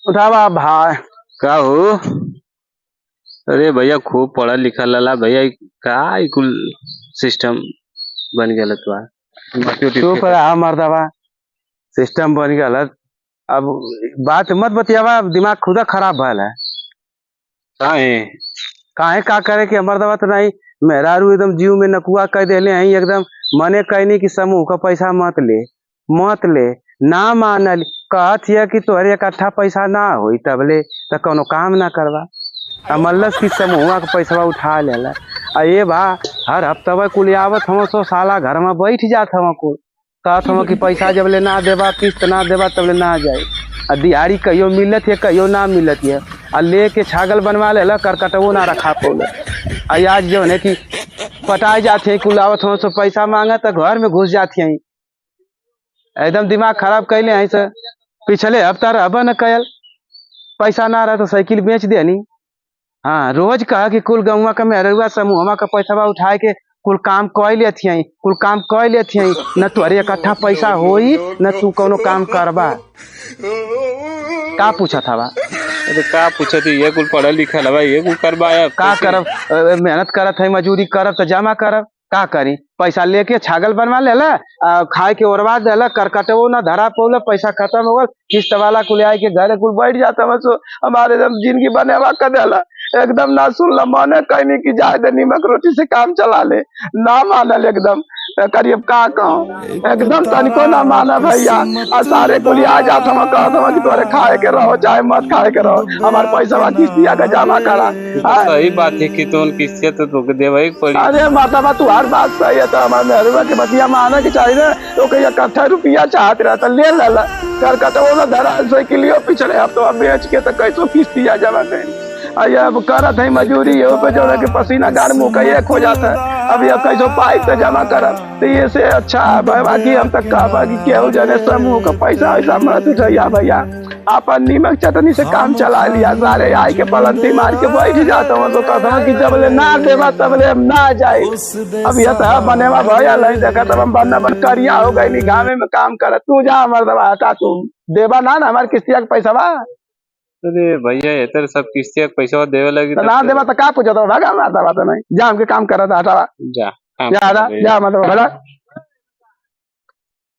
उठावा भाई। का हो? अरे भैया खूब पढ़ा लिखा लला भैया का ई कुल सिस्टम बन गया बा। माटी उटी चुप फेंकत। रहा मर्दवा। सिस्टम बन गया। अब बात मत बतियावा, दिमाग खुदा खराब भल है। काहे? काहे का करे कि मर्दवा तो नहीं। मेहरारू एकदम जीव में नकुआ कह देले हैं एकदम। मने कहनी कि समूह का पैसा मत ले, मत ले। ना मानल। कहत हिया कि तोहरे इकट्ठा पैसा ना होई तबले तो कोनो काम ना करवा। मल्लस की समूह का पैसा उठा लेला। ये बा हर हफ्ता कुल आवत हम सो साला घर में बैठ जात हम कुल। कहत हम कि पैसा जब ले ना देबा, किस्त ना देबा तब ले ना जाए। दिहाड़ी कहियो मिलत है कहियो ना मिलत है। लेके छागल बनवा लेला, करकटवो ना रखा पौले। आज जो है कि पटाए जाते हैं कुल आवत हम सो पैसा मांगा तो घर में घुस जाती हैं। एकदम दिमाग खराब कैले हैं सर। पिछले हफ्ता रहबा न कयल। पैसा ना रहा तो साइकिल बेच देनी। हाँ, रोज कहा कि कुल गौवा का मेहरुआ समूह का पैसा उठाए के कुल काम कई लेती हैं, कुल काम कई लेती हैं। न तोहरे इकट्ठा पैसा होई न तू कोनो काम करबा। का पूछा था बा? अरे का पूछती ये कुल पढ़ा लिखा लबा ये कुल करवाया का करब? मेहनत करत है, मजूरी करब तो जमा करब। का करी? पैसा लेके छागल बनवा लेला, खाए के ओरवा देला, करकटवो ना धरा पौला, पैसा खत्म हो गल। किस्त वाला कुल आए के घर कुल बैठ जाता बस। हमारे जिंदगी बनेवा कर देला। एकदम ना सुनला, माने कहनी कि जाए दे नीमक रोटी से काम चला ले। ना मानल एकदम। करीब का कहूं एकदम तनिको ना माना भैया। सारे कुल आ जात हम कहत हम कि तोरे खाए के रहो चाहे मत खाए के रहो, हमार पैसा किस्तिया का जमा करा। सही बात है कि तो किस्तिया तो तोके देवे पड़ी। अरे माता तू हर बात सही है। तो हमारे मेहरुआ के बतिया माना कि चाहिए ना तो कहीं इकट्ठा रुपया चाहत रहता ले ला। करकटवो ना धरा साइकिलियो पिछले हफ्ता बेच के तो कैसो किस्तिया जमा करें। अब करत है मजूरी ये पे जो कि पसीना गाड़ मुँह का एक हो जाता है। अब ये कैसो पाई तो जमा करब तो ये से अच्छा बाकी हम तक कहा कि केहू जने समूह का पैसा वैसा मत उठैया भैया। अपन नीमक चटनी से काम चला लिया। सारे आई के पलंती मार के बैठ जाता हूँ तो कहता हूँ कि जब ले ना देवा तब ले हम ना जाए। अब ये तो बनेवा भैया नहीं देखा तब हम बन करिया हो गई गाँव में काम कर। तू जा मर्दवा हटा, तू देवा ना हमारे किस्तिया का पैसा बा। अरे भैया ये तो सब किस्तिया का पैसा देवे लगी तो ना देवा तो का पूछा तो भागा माता बात नहीं। जा हमके काम कर रहा था हटावा। जा जा मतलब